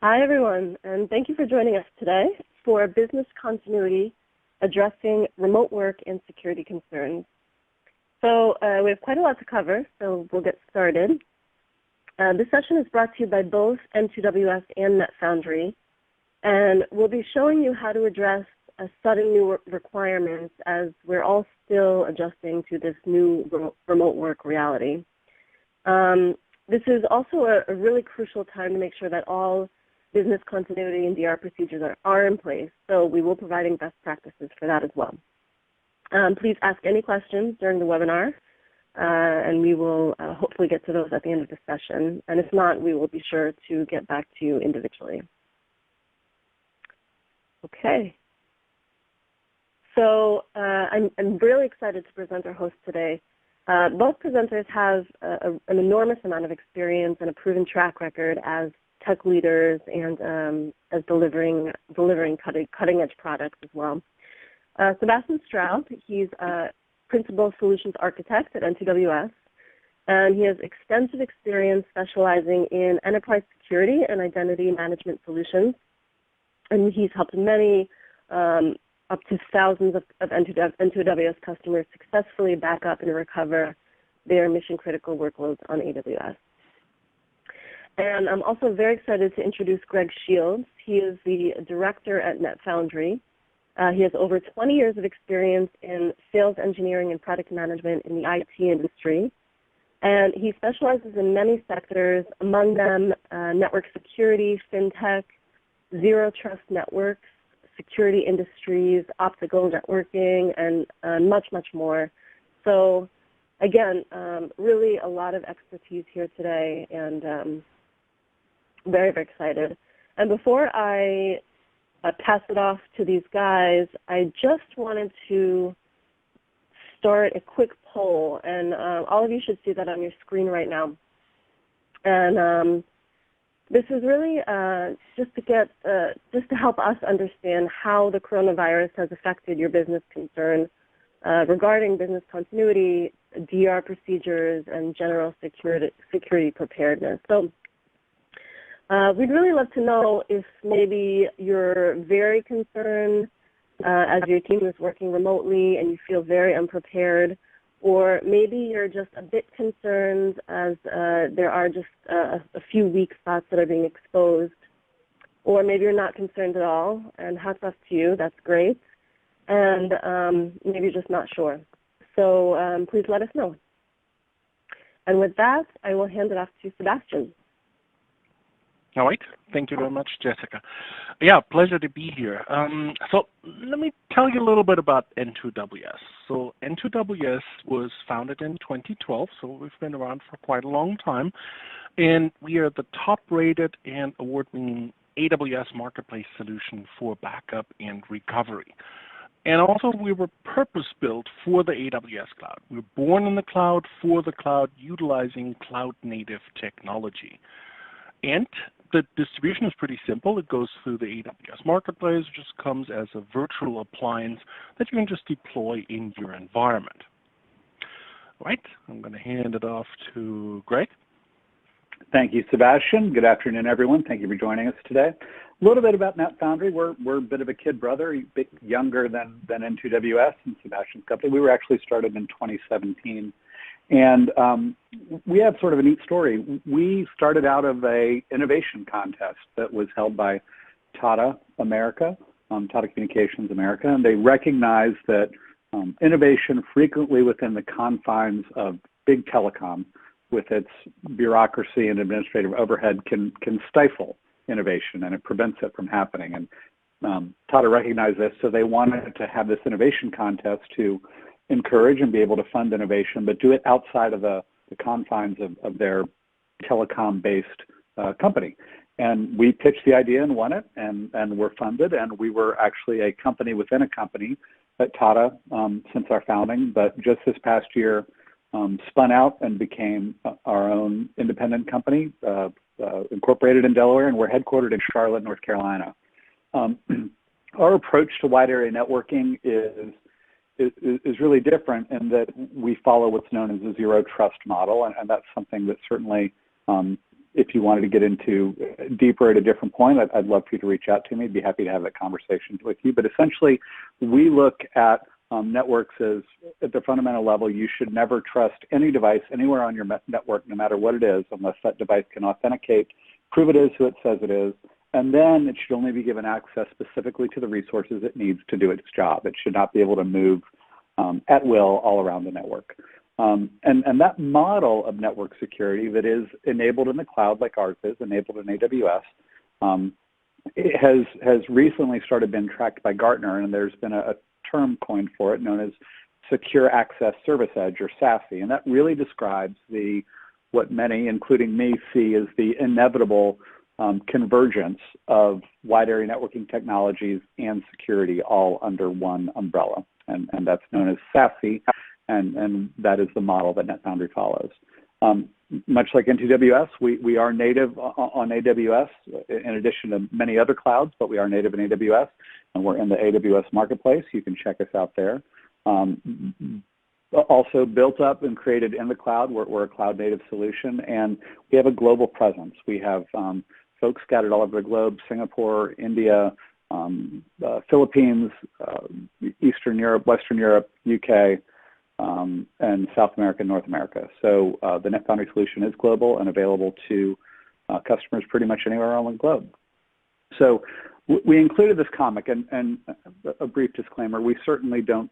Hi, everyone, and thank you for joining us today for Business Continuity, Addressing Remote Work and Security Concerns. So we have quite a lot to cover, so we'll get started. This session is brought to you by both N2WS and NetFoundry, and we'll be showing you how to address sudden new requirements as we're all still adjusting to this new remote work reality. This is also a really crucial time to make sure that all business continuity and DR procedures are in place, so we will be providing best practices for that as well. Please ask any questions during the webinar, and we will hopefully get to those at the end of the session. And if not, we will be sure to get back to you individually. Okay. So I'm really excited to present our host today. Both presenters have an enormous amount of experience and a proven track record as tech leaders and as delivering cutting-edge products as well. Sebastian Straub, he's a Principal Solutions Architect at N2WS, and he has extensive experience specializing in enterprise security and identity management solutions. And he's helped many, up to thousands of N2WS customers successfully back up and recover their mission-critical workloads on AWS. And I'm also very excited to introduce Greg Shields. He is the director at NetFoundry. He has over 20 years of experience in sales engineering and product management in the IT industry. And he specializes in many sectors, among them network security, fintech, zero trust networks, security industries, optical networking, and much, much more. So again, really a lot of expertise here today, and very, very excited. And before I pass it off to these guys, I just wanted to start a quick poll, and all of you should see that on your screen right now. And this is really just to help us understand how the coronavirus has affected your business concern regarding business continuity, DR procedures, and general security preparedness. So we'd really love to know if maybe you're very concerned as your team is working remotely and you feel very unprepared, or maybe you're just a bit concerned as there are just a few weak spots that are being exposed, or maybe you're not concerned at all, and hats off to you, that's great, and maybe you're just not sure. So please let us know. And with that, I will hand it off to Sebastian. All right. Thank you very much, Jessica. Yeah, pleasure to be here. So let me tell you a little bit about N2WS. So N2WS was founded in 2012, so we've been around for quite a long time. And we are the top-rated and award-winning AWS marketplace solution for backup and recovery. And also, we were purpose-built for the AWS cloud. We were born in the cloud, for the cloud, utilizing cloud-native technology. And the distribution is pretty simple. It goes through the AWS marketplace, which just comes as a virtual appliance that you can just deploy in your environment. All right, I'm going to hand it off to Greg. Thank you, Sebastian. Good afternoon, everyone. Thank you for joining us today. A little bit about NetFoundry. We're a bit of a kid brother, a bit younger than N2WS and Sebastian's company. We were actually started in 2017. And we have sort of a neat story. We started out of a innovation contest that was held by Tata America, Tata Communications America, and they recognized that innovation frequently within the confines of big telecom with its bureaucracy and administrative overhead can stifle innovation, and it prevents it from happening. And Tata recognized this, so they wanted to have this innovation contest to encourage and be able to fund innovation, but do it outside of the confines of their telecom-based company. And we pitched the idea and won it, and were funded, and we were actually a company within a company at Tata since our founding, but just this past year spun out and became our own independent company, incorporated in Delaware, and we're headquartered in Charlotte, North Carolina. Our approach to wide area networking is really different in that we follow what's known as a zero trust model, and that's something that certainly if you wanted to get into deeper at a different point, I'd love for you to reach out to me. I'd be happy to have that conversation with you. But essentially, we look at networks as, at the fundamental level, you should never trust any device anywhere on your network, no matter what it is, unless that device can authenticate, prove it is who it says it is, and then it should only be given access specifically to the resources it needs to do its job. It should not be able to move at will all around the network. And that model of network security that is enabled in the cloud, like ours is, enabled in AWS, it has recently started being tracked by Gartner, and there's been a term coined for it known as Secure Access Service Edge, or SASE, and that really describes what many, including me, see as the inevitable convergence of wide area networking technologies and security all under one umbrella, and that's known as SASE, and that is the model that NetFoundry follows. Much like N2WS, we are native on AWS in addition to many other clouds, but we are native in AWS, and we're in the AWS marketplace. You can check us out there. Also built up and created in the cloud. We're a cloud-native solution, and we have a global presence. We have folks scattered all over the globe: Singapore, India, Philippines, Eastern Europe, Western Europe, UK, and South America and North America. So the NetFoundry solution is global and available to customers pretty much anywhere around the globe. So we included this comic, and a brief disclaimer: we certainly don't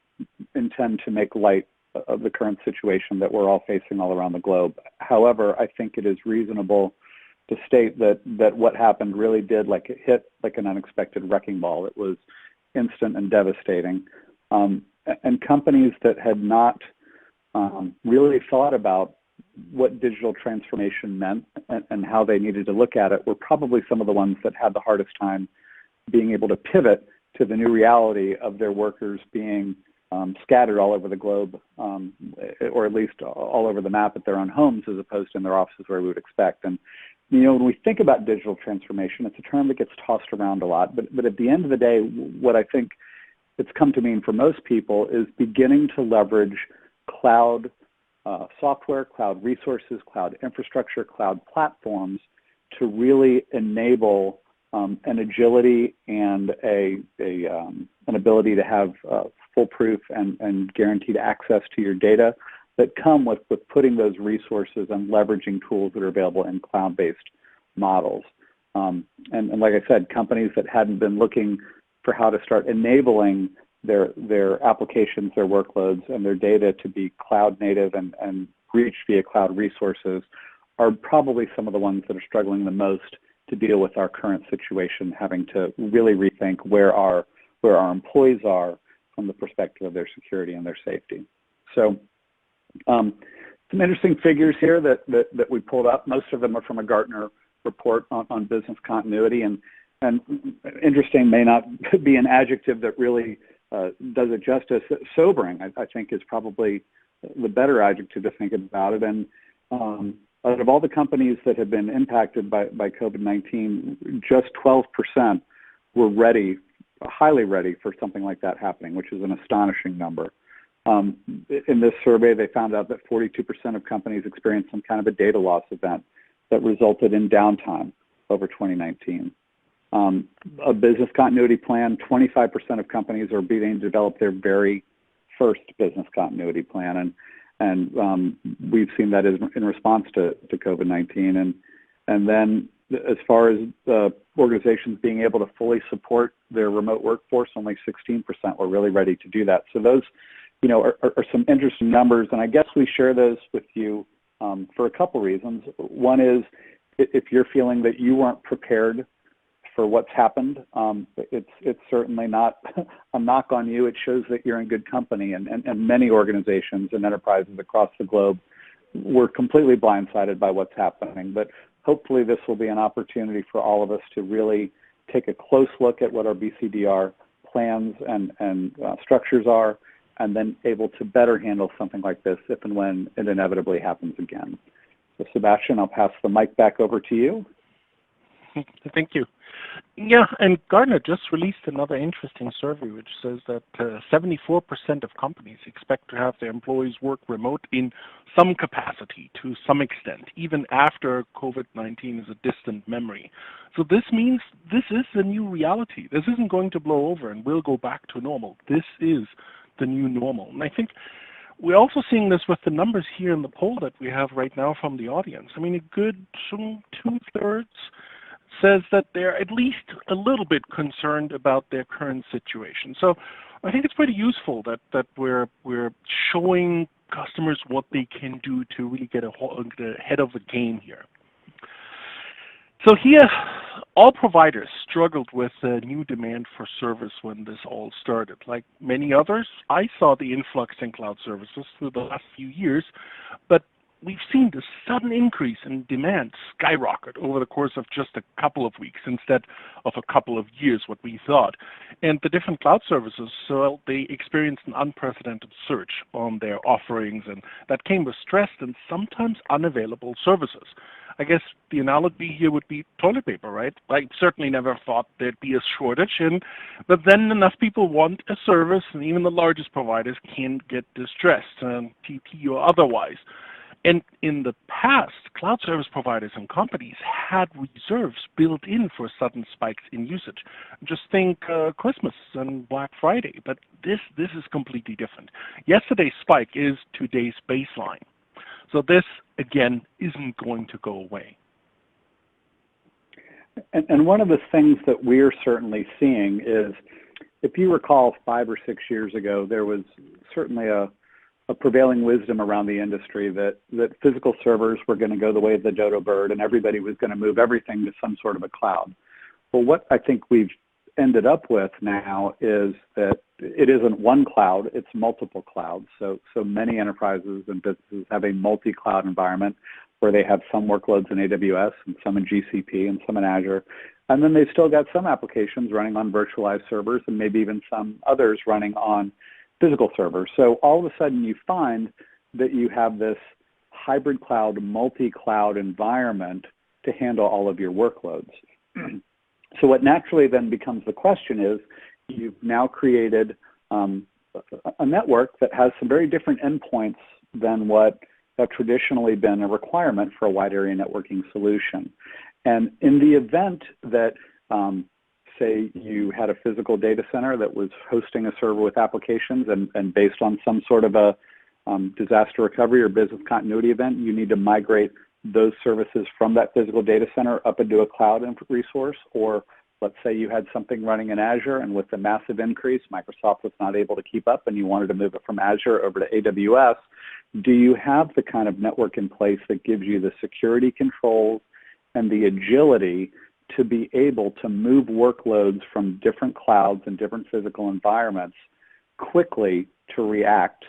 intend to make light of the current situation that we're all facing all around the globe. However, I think it is reasonable to state that what happened really did hit like an unexpected wrecking ball. It was instant and devastating. And companies that had not really thought about what digital transformation meant and how they needed to look at it were probably some of the ones that had the hardest time being able to pivot to the new reality of their workers being scattered all over the globe, or at least all over the map at their own homes, as opposed to in their offices where we would expect. And when we think about digital transformation, it's a term that gets tossed around a lot. But at the end of the day, what I think it's come to mean for most people is beginning to leverage cloud software, cloud resources, cloud infrastructure, cloud platforms to really enable an agility and an ability to have foolproof and guaranteed access to your data that come with putting those resources and leveraging tools that are available in cloud-based models. And like I said, companies that hadn't been looking for how to start enabling their applications, their workloads, and their data to be cloud native and reach via cloud resources are probably some of the ones that are struggling the most to deal with our current situation, having to really rethink where our employees are from the perspective of their security and their safety. So some interesting figures here that we pulled up. Most of them are from a Gartner report on business continuity, and interesting may not be an adjective that really does it justice. Sobering, I think, is probably the better adjective to think about it. And out of all the companies that have been impacted by COVID-19, just 12% were highly ready for something like that happening, which is an astonishing number. In this survey, they found out that 42% of companies experienced some kind of a data loss event that resulted in downtime over 2019. A business continuity plan, 25% of companies are beginning to develop their very first business continuity plan, and we've seen that in response to COVID-19. And then as far as organizations being able to fully support their remote workforce, only 16% were really ready to do that. So those, are some interesting numbers, and I guess we share those with you for a couple reasons. One is if you're feeling that you weren't prepared for what's happened, it's certainly not a knock on you. It shows that you're in good company, and many organizations and enterprises across the globe were completely blindsided by what's happening. But hopefully this will be an opportunity for all of us to really take a close look at what our BCDR plans and structures are, and then able to better handle something like this if and when it inevitably happens again. So Sebastian, I'll pass the mic back over to you. Thank you. Yeah, and Gartner just released another interesting survey which says that 74% of companies expect to have their employees work remote in some capacity to some extent, even after COVID-19 is a distant memory. So this means this is the new reality. This isn't going to blow over and we'll go back to normal. This is the new normal. And I think we're also seeing this with the numbers here in the poll that we have right now from the audience. I mean, a good two-thirds says that they're at least a little bit concerned about their current situation. So I think it's pretty useful that we're showing customers what they can do to really get ahead of the game here. So here, all providers struggled with new demand for service when this all started. Like many others, I saw the influx in cloud services through the last few years, but we've seen this sudden increase in demand skyrocket over the course of just a couple of weeks instead of a couple of years, what we thought. And the different cloud services, so they experienced an unprecedented surge on their offerings, and that came with stressed and sometimes unavailable services. I guess the analogy here would be toilet paper, right? I certainly never thought there'd be a shortage, but then enough people want a service, and even the largest providers can get distressed, TP or otherwise. And in the past, cloud service providers and companies had reserves built in for sudden spikes in usage. Just think Christmas and Black Friday, but this is completely different. Yesterday's spike is today's baseline. So this, again, isn't going to go away. And one of the things that we're certainly seeing is, if you recall 5 or 6 years ago, there was certainly a prevailing wisdom around the industry that physical servers were going to go the way of the dodo bird and everybody was going to move everything to some sort of a cloud. Well, what I think we've ended up with now is that it isn't one cloud, it's multiple clouds. So many enterprises and businesses have a multi-cloud environment where they have some workloads in AWS and some in GCP and some in Azure. And then they've still got some applications running on virtualized servers and maybe even some others running on physical servers. So all of a sudden you find that you have this hybrid cloud, multi-cloud environment to handle all of your workloads. So what naturally then becomes the question is, you've now created a network that has some very different endpoints than what have traditionally been a requirement for a wide area networking solution. And in the event that say you had a physical data center that was hosting a server with applications and based on some sort of a disaster recovery or business continuity event, you need to migrate those services from that physical data center up into a cloud resource. Or let's say you had something running in Azure and with the massive increase, Microsoft was not able to keep up and you wanted to move it from Azure over to AWS. Do you have the kind of network in place that gives you the security controls and the agility to be able to move workloads from different clouds and different physical environments quickly to react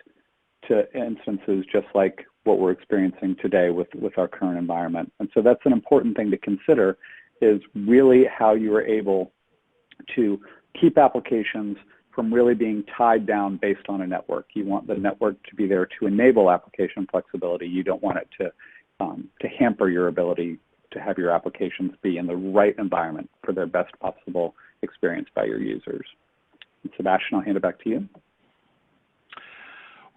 to instances just like what we're experiencing today with our current environment? And so that's an important thing to consider, is really how you are able to keep applications from really being tied down based on a network. You want the network to be there to enable application flexibility. You don't want it to hamper your ability to have your applications be in the right environment for their best possible experience by your users. And Sebastian, I'll hand it back to you.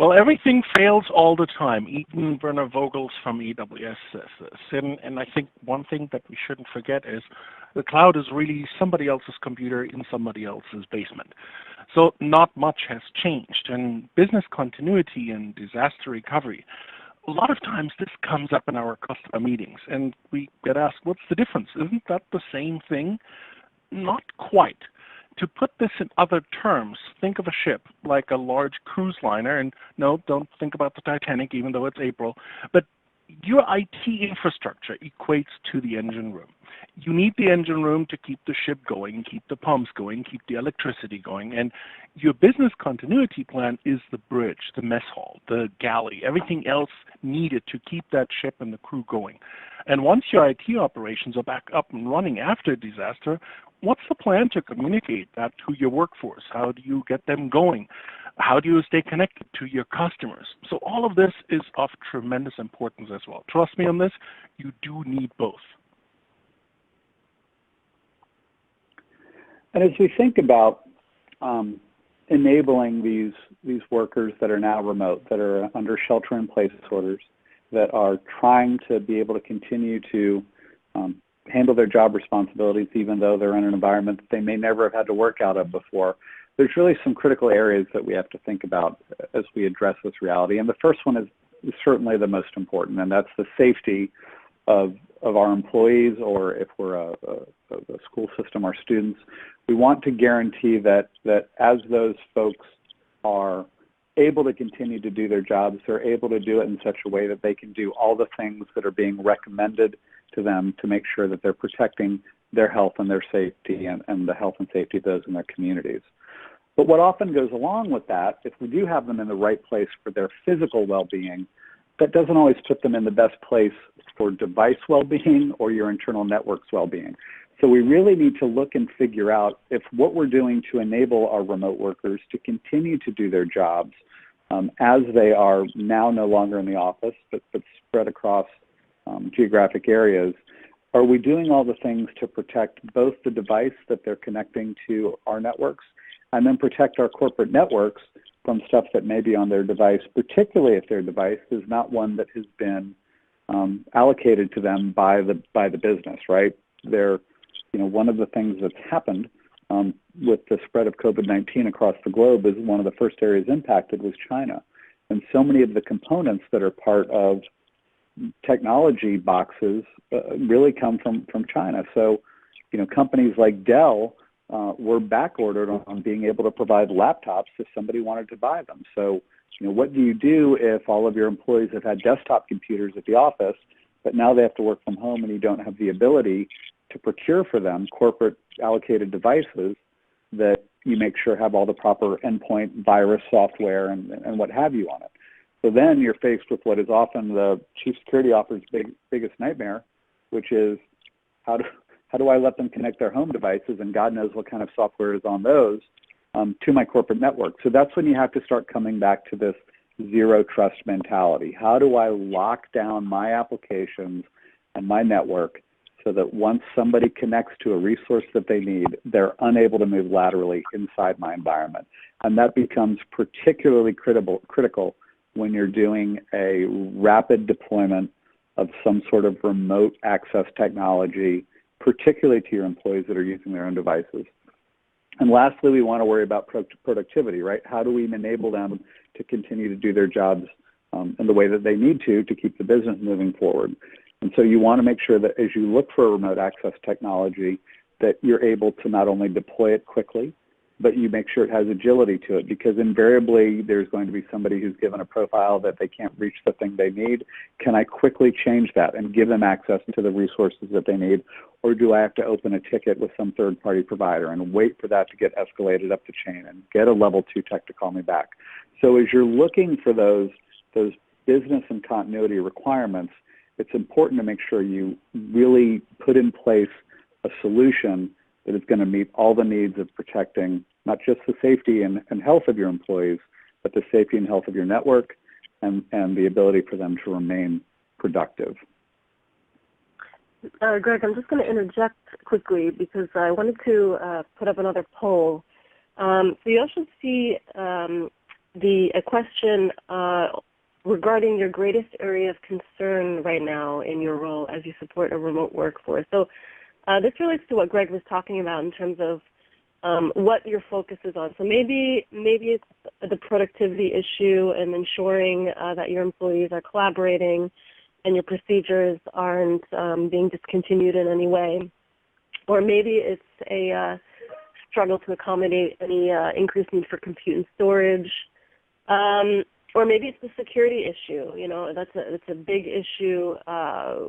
Well, everything fails all the time. Even Werner Vogels from AWS says this. And I think one thing that we shouldn't forget is the cloud is really somebody else's computer in somebody else's basement. So not much has changed. And business continuity and disaster recovery, a lot of times this comes up in our customer meetings, and we get asked, what's the difference? Isn't that the same thing? Not quite. To put this in other terms, think of a ship like a large cruise liner, and no, don't think about the Titanic, even though it's April, but your IT infrastructure equates to the engine room. You need the engine room to keep the ship going, keep the pumps going, keep the electricity going, and your business continuity plan is the bridge, the mess hall, the galley, everything else needed to keep that ship and the crew going. And once your IT operations are back up and running after a disaster, what's the plan to communicate that to your workforce? How do you get them going? How do you stay connected to your customers? So all of this is of tremendous importance as well. Trust me on this, you do need both. And as we think about enabling these workers that are now remote, that are under shelter-in-place orders, that are trying to be able to continue to handle their job responsibilities even though they're in an environment that they may never have had to work out of before, there's really some critical areas that we have to think about as we address this reality. And the first one is certainly the most important, and that's the safety of our employees, or if we're a school system, our students. We want to guarantee that as those folks are able to continue to do their jobs, they're able to do it in such a way that they can do all the things that are being recommended to them to make sure that they're protecting their health and their safety and the health and safety of those in their communities. But what often goes along with that, if we do have them in the right place for their physical well-being, that doesn't always put them in the best place for device well-being or your internal network's well-being. So we really need to look and figure out if what we're doing to enable our remote workers to continue to do their jobs as they are now no longer in the office, but spread across geographic areas, are we doing all the things to protect both the device that they're connecting to our networks and then protect our corporate networks from stuff that may be on their device, particularly if their device is not one that has been allocated to them by the business, right? One of the things that's happened with the spread of COVID-19 across the globe is one of the first areas impacted was China. And so many of the components that are part of technology boxes really come from China. So, companies like Dell were back ordered on being able to provide laptops if somebody wanted to buy them. So, what do you do if all of your employees have had desktop computers at the office, but now they have to work from home and you don't have the ability to procure for them corporate allocated devices that you make sure have all the proper endpoint virus software and what have you on it? So then you're faced with what is often the chief security officer's biggest nightmare, which is how do I let them connect their home devices, and God knows what kind of software is on those, to my corporate network. So that's when you have to start coming back to this zero trust mentality. How do I lock down my applications and my network so that once somebody connects to a resource that they need, they're unable to move laterally inside my environment? And that becomes particularly critical when you're doing a rapid deployment of some sort of remote access technology, particularly to your employees that are using their own devices. And lastly, we want to worry about productivity, right? How do we enable them to continue to do their jobs in the way that they need to keep the business moving forward? And so you want to make sure that as you look for a remote access technology, that you're able to not only deploy it quickly, but you make sure it has agility to it, because invariably there's going to be somebody who's given a profile that they can't reach the thing they need. Can I quickly change that and give them access to the resources that they need? Or do I have to open a ticket with some third-party provider and wait for that to get escalated up the chain and get a level 2 tech to call me back? So as you're looking for those business and continuity requirements, it's important to make sure you really put in place a solution that is going to meet all the needs of protecting not just the safety and health of your employees, but the safety and health of your network and the ability for them to remain productive. Greg, I'm just going to interject quickly because I wanted to put up another poll. So you also see a question regarding your greatest area of concern right now in your role as you support a remote workforce. So this relates to what Greg was talking about in terms of what your focus is on. So maybe it's the productivity issue and ensuring that your employees are collaborating and your procedures aren't being discontinued in any way. Or maybe it's a struggle to accommodate any increased need for compute and storage. Or maybe it's the security issue. That's a big issue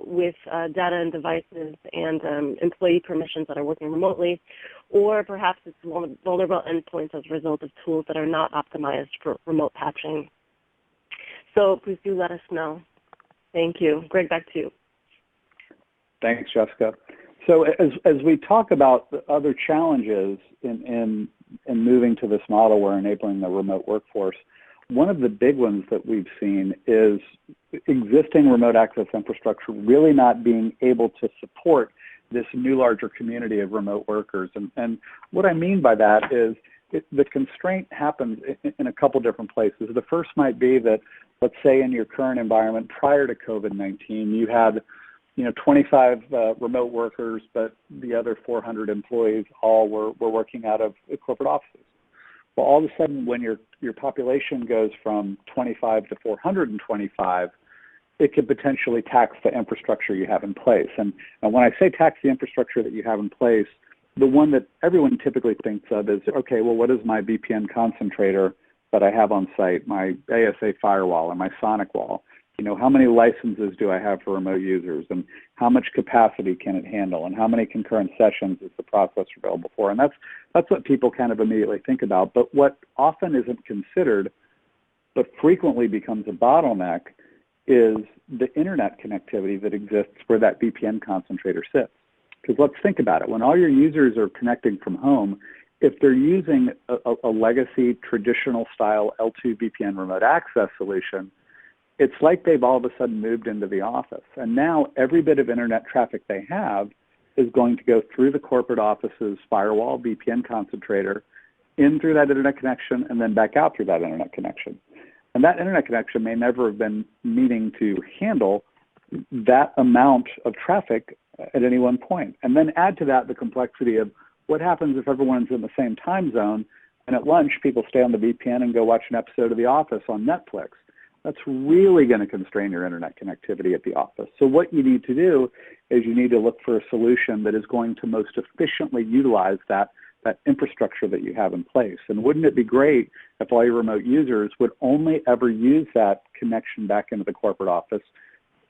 with data and devices and employee permissions that are working remotely. Or perhaps it's vulnerable endpoints as a result of tools that are not optimized for remote patching. So please do let us know. Thank you. Greg, back to you. Thanks, Jessica. So as we talk about the other challenges in moving to this model where enabling the remote workforce, one of the big ones that we've seen is existing remote access infrastructure really not being able to support this new larger community of remote workers. And what I mean by that is the constraint happens in a couple different places. The first might be that, let's say in your current environment prior to COVID-19, you had 25 remote workers, but the other 400 employees all were working out of corporate offices. Well, all of a sudden, when your population goes from 25 to 425, it could potentially tax the infrastructure you have in place. And when I say tax the infrastructure that you have in place, the one that everyone typically thinks of is, okay, well, what is my VPN concentrator that I have on site, my ASA firewall and my Sonic wall? How many licenses do I have for remote users, and how much capacity can it handle, and how many concurrent sessions is the processor available for? And that's what people kind of immediately think about. But what often isn't considered, but frequently becomes a bottleneck, is the internet connectivity that exists where that VPN concentrator sits. Because let's think about it. When all your users are connecting from home, if they're using a legacy traditional style L2 VPN remote access solution, it's like they've all of a sudden moved into the office. And now every bit of internet traffic they have is going to go through the corporate office's firewall, VPN concentrator, in through that internet connection, and then back out through that internet connection. And that internet connection may never have been needing to handle that amount of traffic at any one point. And then add to that the complexity of what happens if everyone's in the same time zone, and at lunch people stay on the VPN and go watch an episode of The Office on Netflix. That's really going to constrain your internet connectivity at the office. So what you need to do is you need to look for a solution that is going to most efficiently utilize that infrastructure that you have in place. And wouldn't it be great if all your remote users would only ever use that connection back into the corporate office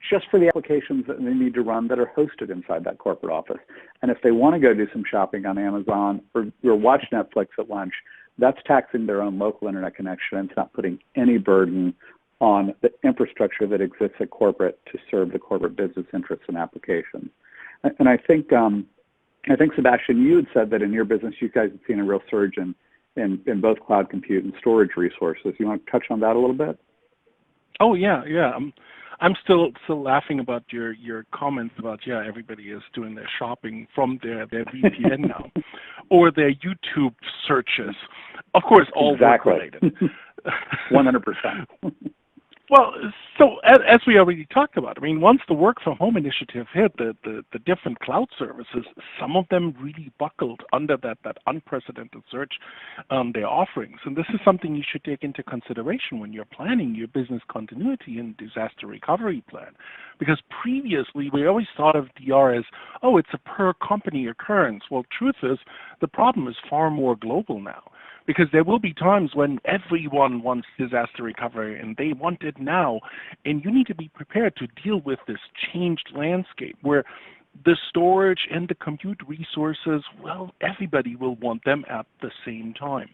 just for the applications that they need to run that are hosted inside that corporate office? And if they want to go do some shopping on Amazon or watch Netflix at lunch, that's taxing their own local internet connection. It's not putting any burden on the infrastructure that exists at corporate to serve the corporate business interests and applications. And I think Sebastian, you had said that in your business you guys have seen a real surge in both cloud compute and storage resources. You want to touch on that a little bit? Oh yeah. I'm still laughing about your comments about everybody is doing their shopping from their VPN now, or their YouTube searches. Of course, all work related. 100%. Well, so as we already talked about, I mean, once the work from home initiative hit, the different cloud services, some of them really buckled under that unprecedented surge their offerings. And this is something you should take into consideration when you're planning your business continuity and disaster recovery plan. Because previously, we always thought of DR as, it's a per company occurrence. Well, truth is, the problem is far more global now. Because there will be times when everyone wants disaster recovery and they want it now. And you need to be prepared to deal with this changed landscape where the storage and the compute resources, well, everybody will want them at the same time.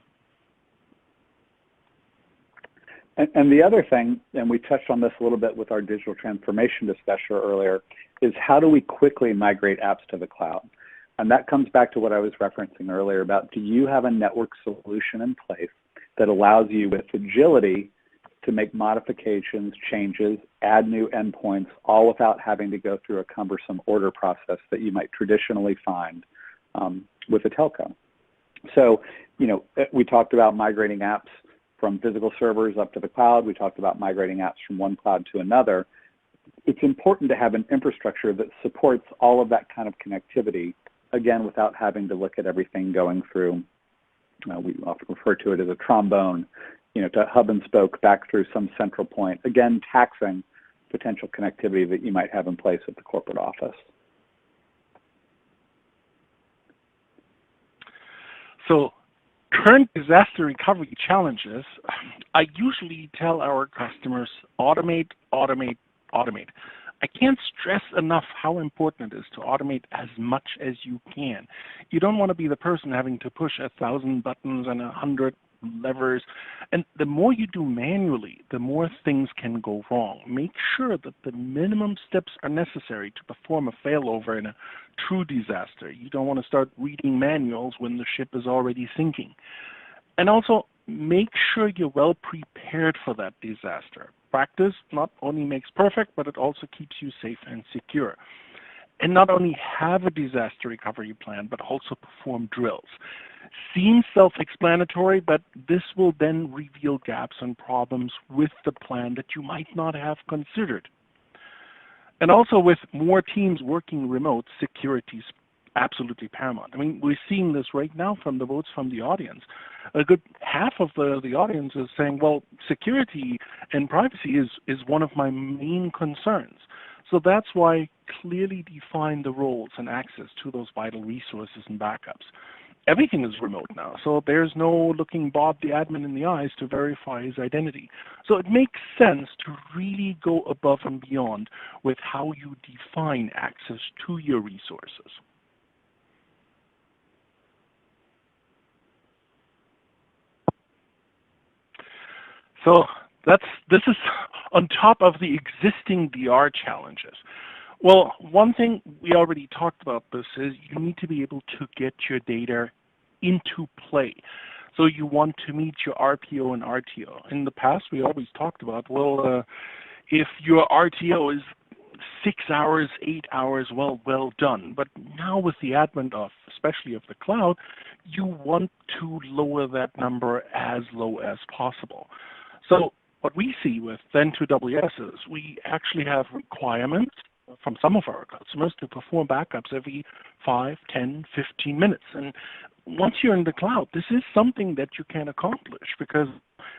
And the other thing, and we touched on this a little bit with our digital transformation discussion earlier, is how do we quickly migrate apps to the cloud? And that comes back to what I was referencing earlier about, do you have a network solution in place that allows you with agility to make modifications, changes, add new endpoints, all without having to go through a cumbersome order process that you might traditionally find with a telco? So, we talked about migrating apps from physical servers up to the cloud. We talked about migrating apps from one cloud to another. It's important to have an infrastructure that supports all of that kind of connectivity, again, without having to look at everything going through, we often refer to it as a trombone, to hub and spoke back through some central point, again, taxing potential connectivity that you might have in place at the corporate office. So current disaster recovery challenges, I usually tell our customers, automate, automate, automate. I can't stress enough how important it is to automate as much as you can. You don't want to be the person having to push 1,000 buttons and 100 levers. And the more you do manually, the more things can go wrong. Make sure that the minimum steps are necessary to perform a failover in a true disaster. You don't want to start reading manuals when the ship is already sinking. And also, make sure you're well prepared for that disaster. Practice not only makes perfect, but it also keeps you safe and secure. and not only have a disaster recovery plan, but also perform drills. Seems self-explanatory, but this will then reveal gaps and problems with the plan that you might not have considered. And also with more teams working remote, security is absolutely paramount. I mean, we're seeing this right now from the votes from the audience. A good half of the audience is saying, well, security and privacy is one of my main concerns. So that's why clearly define the roles and access to those vital resources and backups. Everything is remote now, so there's no looking Bob the admin in the eyes to verify his identity. So it makes sense to really go above and beyond with how you define access to your resources. So this is on top of the existing DR challenges. Well, one thing we already talked about this is you need to be able to get your data into play. So you want to meet your RPO and RTO. In the past, we always talked about, well, if your RTO is 6 hours, 8 hours, well done. But now with the advent of, especially of the cloud, you want to lower that number as low as possible. So what we see with N2WS is we actually have requirements from some of our customers to perform backups every 5, 10, 15 minutes. And once you're in the cloud, this is something that you can accomplish because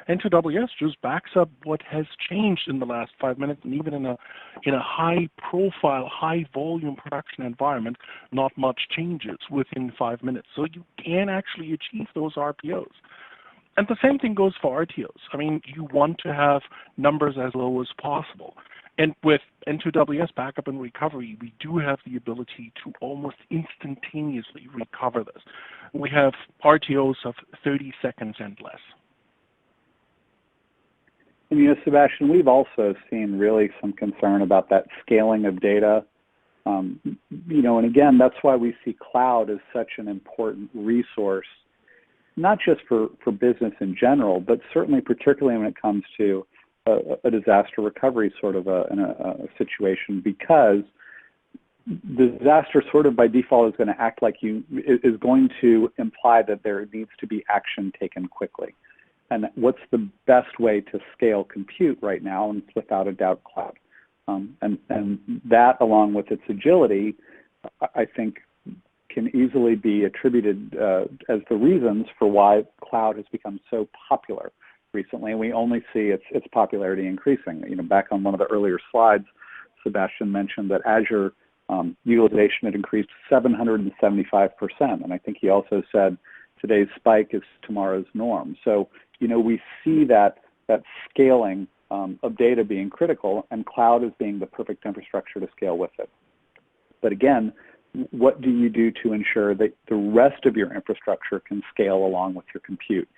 N2WS just backs up what has changed in the last 5 minutes, and even in a high profile, high volume production environment, not much changes within 5 minutes. So you can actually achieve those RPOs. And the same thing goes for RTOs. I mean, you want to have numbers as low as possible. And with N2WS backup and recovery, we do have the ability to almost instantaneously recover this. We have RTOs of 30 seconds and less. And you know, Sebastian, we've also seen really some concern about that scaling of data. You know, and again, that's why we see cloud as such an important resource, not just for business in general, but certainly particularly when it comes to a disaster recovery sort of a situation, because the disaster sort of by default is going to act like is going to imply that there needs to be action taken quickly. And what's the best way to scale compute right now? And it's without a doubt cloud. And that, along with its agility, I think can easily be attributed as the reasons for why cloud has become so popular recently, and we only see its popularity increasing. You know, back on one of the earlier slides, Sebastian mentioned that Azure utilization had increased 775%, and I think he also said today's spike is tomorrow's norm. So, you know, we see that scaling of data being critical, and cloud as being the perfect infrastructure to scale with it. But again, what do you do to ensure that the rest of your infrastructure can scale along with your compute?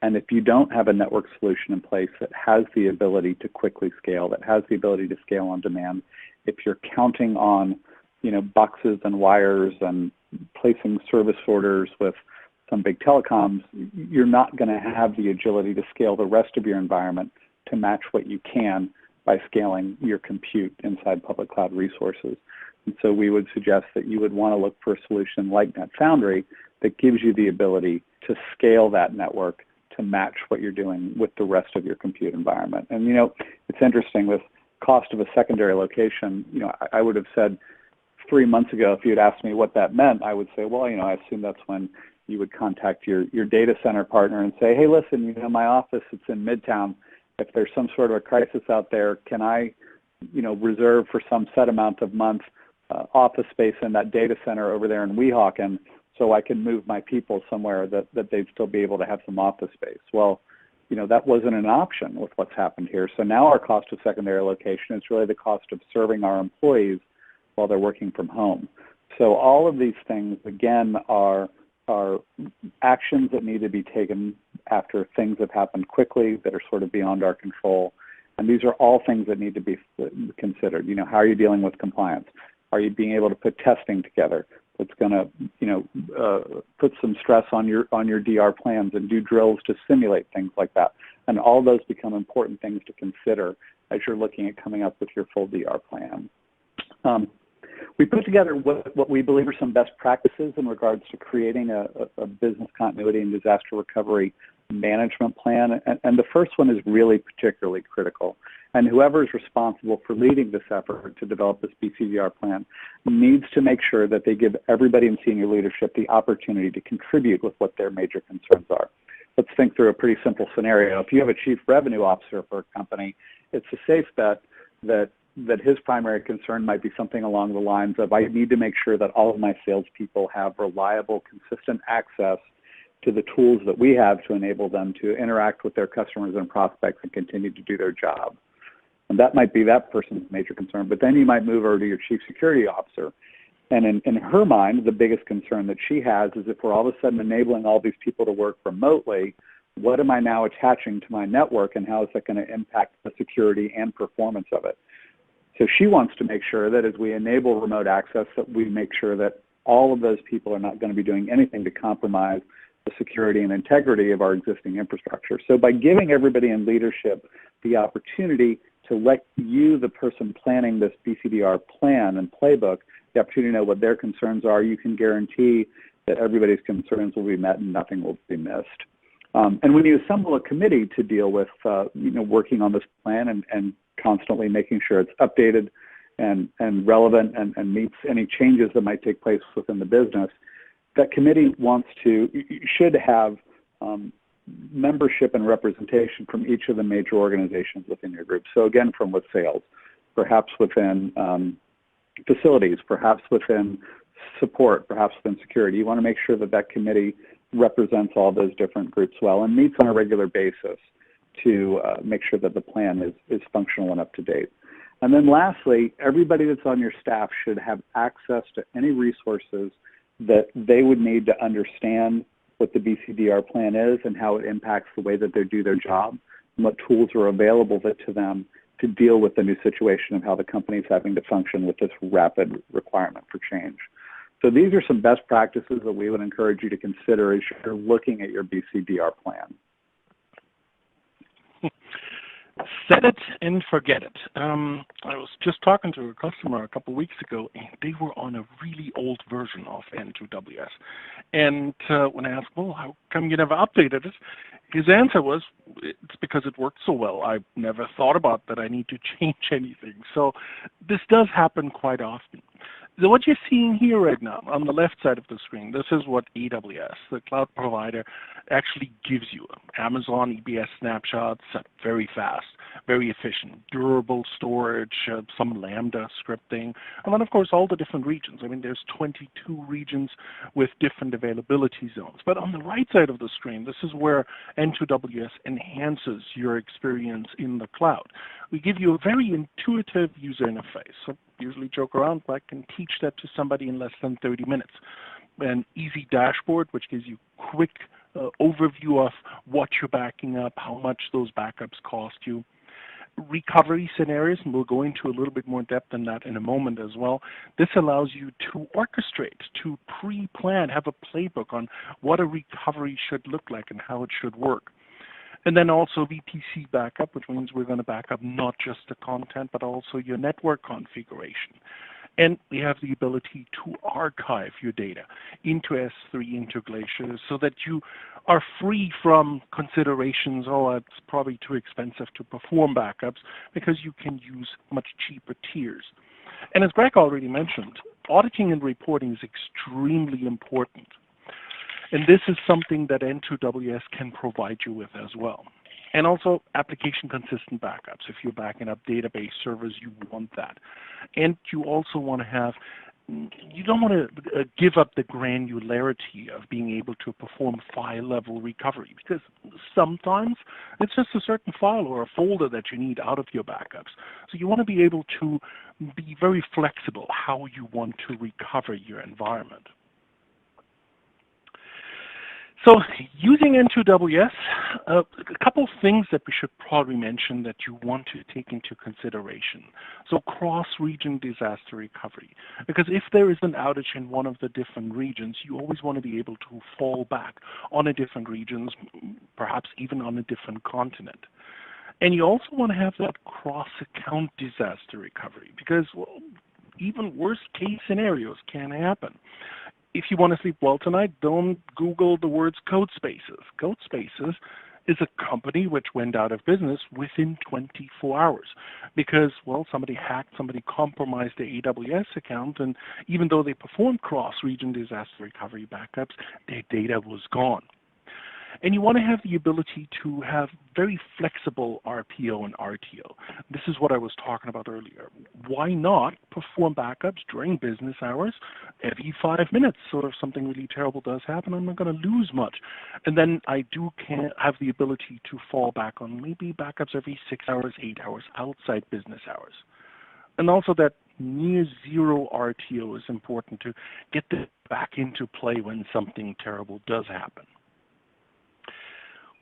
And if you don't have a network solution in place that has the ability to quickly scale, that has the ability to scale on demand, if you're counting on, you know, boxes and wires and placing service orders with some big telecoms, you're not going to have the agility to scale the rest of your environment to match what you can by scaling your compute inside public cloud resources. And so we would suggest that you would want to look for a solution like NetFoundry that gives you the ability to scale that network to match what you're doing with the rest of your compute environment. And, you know, it's interesting with cost of a secondary location, you know, I would have said 3 months ago, if you had asked me what that meant, I would say, well, you know, I assume that's when you would contact your data center partner and say, hey, listen, you know, my office, it's in Midtown. If there's some sort of a crisis out there, can I, you know, reserve for some set amount of months office space in that data center over there in Weehawken, so I can move my people somewhere that they'd still be able to have some office space. Well, you know, that wasn't an option with what's happened here. So now our cost of secondary location is really the cost of serving our employees while they're working from home. So all of these things, again, are actions that need to be taken after things have happened quickly that are sort of beyond our control. And these are all things that need to be considered. You know, how are you dealing with compliance? Are you being able to put testing together that's going to, you know, put some stress on your DR plans and do drills to simulate things like that? And all those become important things to consider as you're looking at coming up with your full DR plan. We put together what we believe are some best practices in regards to creating a business continuity and disaster recovery management plan. And the first one is really particularly critical. And whoever is responsible for leading this effort to develop this BCDR plan needs to make sure that they give everybody in senior leadership the opportunity to contribute with what their major concerns are. Let's think through a pretty simple scenario. If you have a chief revenue officer for a company, it's a safe bet that his primary concern might be something along the lines of, I need to make sure that all of my salespeople have reliable, consistent access to the tools that we have to enable them to interact with their customers and prospects and continue to do their job. And that might be that person's major concern. But then you might move over to your chief security officer. And in her mind, the biggest concern that she has is if we're all of a sudden enabling all these people to work remotely, what am I now attaching to my network, and how is that going to impact the security and performance of it? So she wants to make sure that as we enable remote access, that we make sure that all of those people are not going to be doing anything to compromise the security and integrity of our existing infrastructure. So by giving everybody in leadership the opportunity to let you, the person planning this BCDR plan and playbook, the opportunity to know what their concerns are, you can guarantee that everybody's concerns will be met and nothing will be missed. And when you assemble a committee to deal with, working on this plan and constantly making sure it's updated and relevant and meets any changes that might take place within the business, that committee should have membership and representation from each of the major organizations within your group. So again, from with sales, perhaps within facilities, perhaps within support, perhaps within security. You want to make sure that that committee represents all those different groups well and meets on a regular basis to make sure that the plan is functional and up to date. And then lastly, everybody that's on your staff should have access to any resources that they would need to understand what the BCDR plan is and how it impacts the way that they do their job, and what tools are available to them to deal with the new situation of how the company is having to function with this rapid requirement for change. So these are some best practices that we would encourage you to consider as you're looking at your BCDR plan. Set it and forget it. I was just talking to a customer a couple of weeks ago, and they were on a really old version of N2WS. And when I asked, well, how come you never updated it? His answer was, it's because it worked so well. I never thought about that I need to change anything. So this does happen quite often. So what you're seeing here right now on the left side of the screen, this is what AWS, the cloud provider, actually gives you. Amazon EBS snapshots, very fast, very efficient, durable storage, some Lambda scripting, and then of course all the different regions. I mean, there's 22 regions with different availability zones. But on the right side of the screen, this is where N2WS enhances your experience in the cloud. We give you a very intuitive user interface. So usually joke around, but I can teach that to somebody in less than 30 minutes. An easy dashboard, which gives you quick overview of what you're backing up, how much those backups cost you. Recovery scenarios, and we'll go into a little bit more depth in that in a moment as well. This allows you to orchestrate, to pre-plan, have a playbook on what a recovery should look like and how it should work. And then also VPC backup, which means we're going to back up not just the content, but also your network configuration. And we have the ability to archive your data into S3, into Glacier, so that you are free from considerations, oh, it's probably too expensive to perform backups, because you can use much cheaper tiers. And as Greg already mentioned, auditing and reporting is extremely important. And this is something that N2WS can provide you with as well. And also application consistent backups. If you're backing up database servers, you want that. And you also want to have, you don't want to give up the granularity of being able to perform file-level recovery, because sometimes it's just a certain file or a folder that you need out of your backups. So you want to be able to be very flexible how you want to recover your environment. So using N2WS, a couple of things that we should probably mention that you want to take into consideration. So cross-region disaster recovery, because if there is an outage in one of the different regions, you always want to be able to fall back on a different regions, perhaps even on a different continent. And you also want to have that cross-account disaster recovery, because well, even worst case scenarios can happen. If you want to sleep well tonight, don't Google the words CodeSpaces. CodeSpaces is a company which went out of business within 24 hours because, well, somebody hacked, somebody compromised the AWS account, and even though they performed cross-region disaster recovery backups, their data was gone. And you want to have the ability to have very flexible RPO and RTO. This is what I was talking about earlier. Why not perform backups during business hours every 5 minutes? So if something really terrible does happen, I'm not going to lose much. And then I can have the ability to fall back on maybe backups every 6 hours, 8 hours outside business hours. And also that near zero RTO is important to get this back into play when something terrible does happen.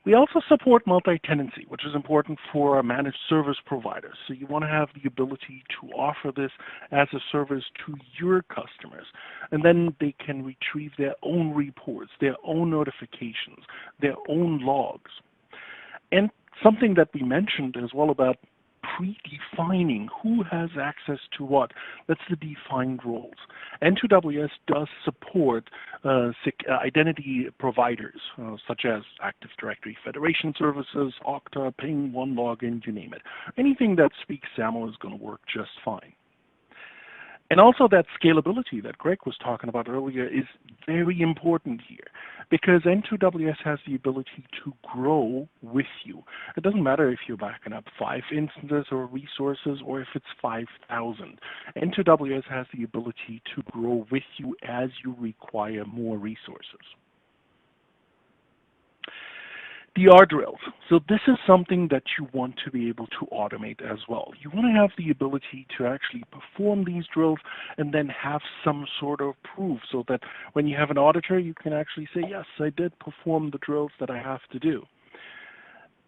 We also support multi-tenancy, which is important for managed service providers. So you want to have the ability to offer this as a service to your customers. And then they can retrieve their own reports, their own notifications, their own logs. And something that we mentioned as well about predefining who has access to what. That's the defined roles. N2WS does support identity providers, such as Active Directory Federation Services, Okta, Ping, OneLogin, you name it. Anything that speaks SAML is going to work just fine. And also that scalability that Greg was talking about earlier is very important here because N2WS has the ability to grow with you. It doesn't matter if you're backing up 5 instances or resources or if it's 5,000. N2WS has the ability to grow with you as you require more resources. DR drills. So this is something that you want to be able to automate as well. You want to have the ability to actually perform these drills and then have some sort of proof so that when you have an auditor, you can actually say, yes, I did perform the drills that I have to do.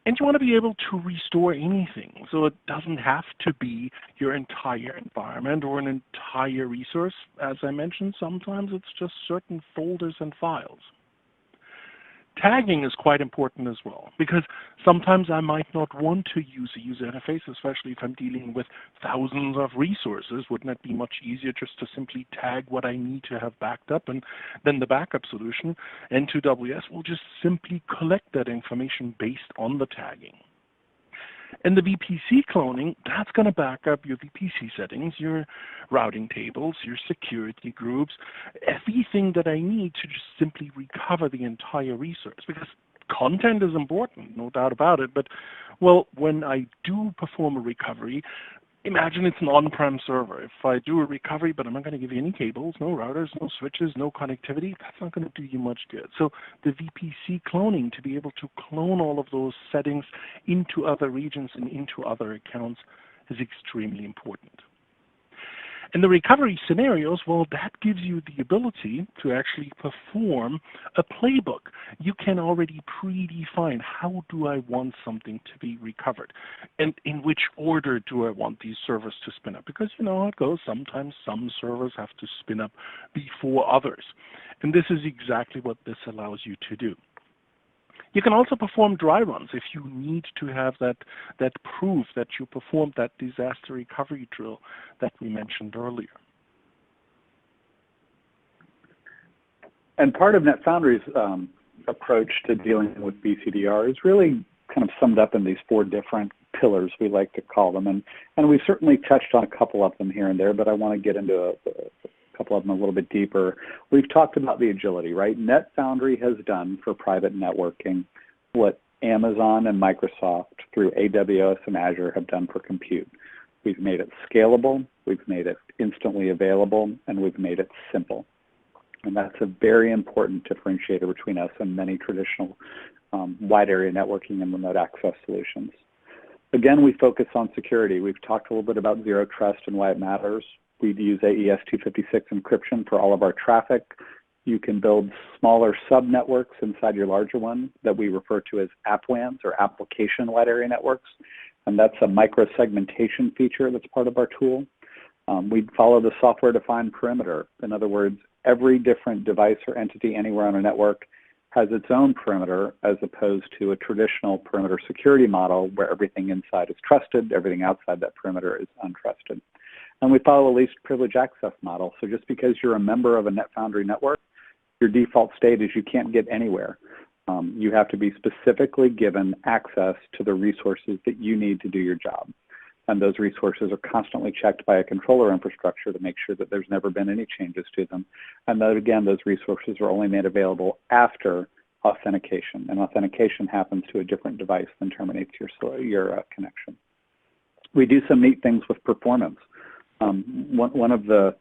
And you want to be able to restore anything. So it doesn't have to be your entire environment or an entire resource. As I mentioned, sometimes it's just certain folders and files. Tagging is quite important as well because sometimes I might not want to use a user interface, especially if I'm dealing with thousands of resources. Wouldn't it be much easier just to simply tag what I need to have backed up, and then the backup solution, N2WS, will just simply collect that information based on the tagging. And the VPC cloning, that's going to back up your VPC settings, your routing tables, your security groups, everything that I need to just simply recover the entire resource. Because content is important, no doubt about it. But, well, when I do perform a recovery, imagine it's an on-prem server. If I do a recovery, but I'm not going to give you any cables, no routers, no switches, no connectivity, that's not going to do you much good. So the VPC cloning, to be able to clone all of those settings into other regions and into other accounts, is extremely important. And the recovery scenarios, well, that gives you the ability to actually perform a playbook. You can already predefine how do I want something to be recovered and in which order do I want these servers to spin up. Because you know how it goes, sometimes some servers have to spin up before others. And this is exactly what this allows you to do. You can also perform dry runs if you need to have that proof that you performed that disaster recovery drill that we mentioned earlier. And part of NetFoundry's approach to dealing with BCDR is really kind of summed up in these 4 different pillars, we like to call them. And we've certainly touched on a couple of them here and there, but I want to get into a couple of them a little bit deeper. We've talked about the agility, right? NetFoundry has done for private networking what Amazon and Microsoft through AWS and Azure have done for compute. We've made it scalable, we've made it instantly available, and we've made it simple. And that's a very important differentiator between us and many traditional wide area networking and remote access solutions. Again, we focus on security. We've talked a little bit about zero trust and why it matters. We use AES 256 encryption for all of our traffic. You can build smaller sub-networks inside your larger one that we refer to as AppWANs or application wide area networks. And that's a micro-segmentation feature that's part of our tool. We follow the software-defined perimeter. In other words, every different device or entity anywhere on a network has its own perimeter as opposed to a traditional perimeter security model where everything inside is trusted, everything outside that perimeter is untrusted. And we follow a least privilege access model. So just because you're a member of a NetFoundry network, your default state is you can't get anywhere. You have to be specifically given access to the resources that you need to do your job. And those resources are constantly checked by a controller infrastructure to make sure that there's never been any changes to them. And that, again, those resources are only made available after authentication. And authentication happens to a different device than terminates your connection. We do some neat things with performance. One of the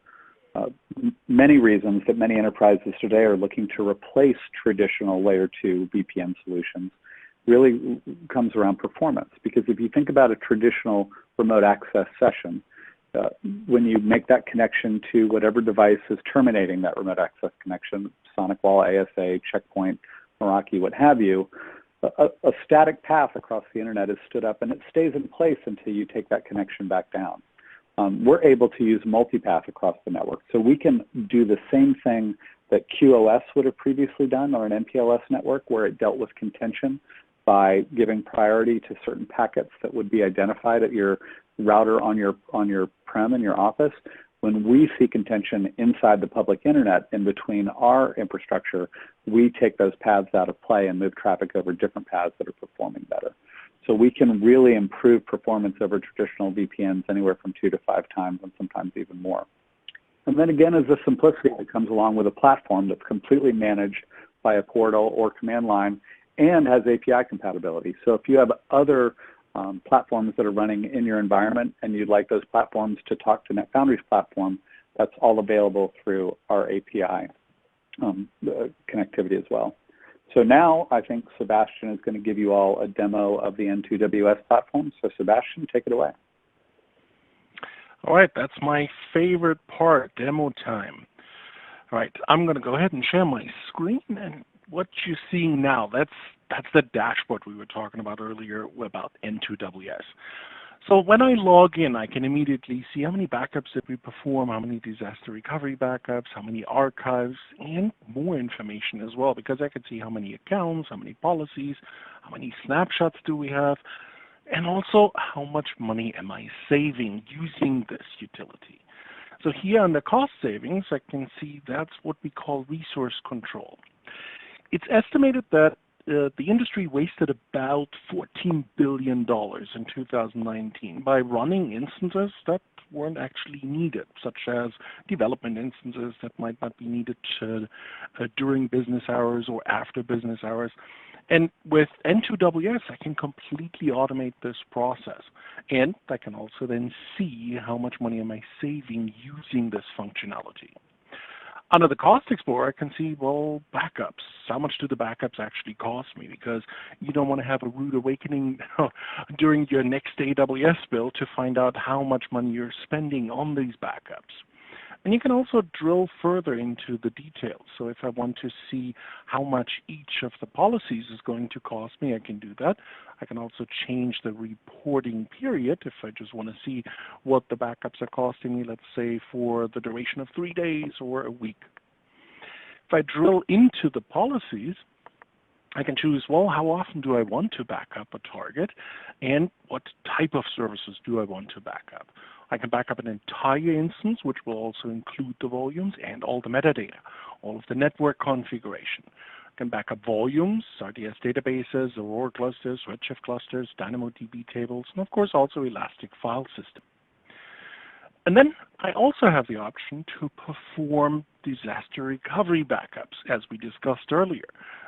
many reasons that many enterprises today are looking to replace traditional layer 2 VPN solutions really comes around performance. Because if you think about a traditional remote access session, when you make that connection to whatever device is terminating that remote access connection, SonicWall, ASA, Checkpoint, Meraki, what have you, a static path across the internet is stood up and it stays in place until you take that connection back down. We're able to use multipath across the network. So we can do the same thing that QoS would have previously done on an MPLS network, where it dealt with contention by giving priority to certain packets that would be identified at your router on your prem in your office. When we see contention inside the public internet in between our infrastructure, we take those paths out of play and move traffic over different paths that are performing better. So we can really improve performance over traditional VPNs anywhere from 2 to 5 times and sometimes even more. And then again is the simplicity that comes along with a platform that's completely managed by a portal or command line and has API compatibility. So if you have other platforms that are running in your environment and you'd like those platforms to talk to NetFoundry's platform, that's all available through our API connectivity as well. So now I think Sebastian is going to give you all a demo of the N2WS platform. So Sebastian, take it away. All right, that's my favorite part, demo time. All right, I'm going to go ahead and share my screen, and what you're seeing now, that's the dashboard we were talking about earlier about N2WS. So when I log in, I can immediately see how many backups did we perform, how many disaster recovery backups, how many archives, and more information as well, because I can see how many accounts, how many policies, how many snapshots do we have, and also how much money am I saving using this utility. So here under cost savings, I can see that's what we call resource control. It's estimated that the industry wasted about $14 billion in 2019 by running instances that weren't actually needed, such as development instances that might not be needed during business hours or after business hours. And with N2WS, I can completely automate this process. And I can also then see how much money am I saving using this functionality. Under the Cost Explorer, I can see, well, backups. How much do the backups actually cost me? Because you don't want to have a rude awakening during your next AWS bill to find out how much money you're spending on these backups. And you can also drill further into the details. So if I want to see how much each of the policies is going to cost me, I can do that. I can also change the reporting period if I just want to see what the backups are costing me, let's say for the duration of 3 days or a week. If I drill into the policies, I can choose, well, how often do I want to back up a target and what type of services do I want to back up. I can back up an entire instance, which will also include the volumes and all the metadata, all of the network configuration. I can back up volumes, RDS databases, Aurora clusters, Redshift clusters, DynamoDB tables, and of course also Elastic file system. And then I also have the option to perform disaster recovery backups, as we discussed earlier.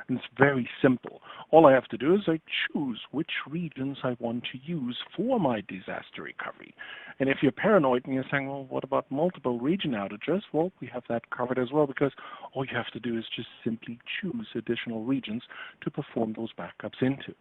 And it's very simple. All I have to do is I choose which regions I want to use for my disaster recovery. And if you're paranoid and you're saying, well, what about multiple region outages? Well, we have that covered as well, because all you have to do is just simply choose additional regions to perform those backups into.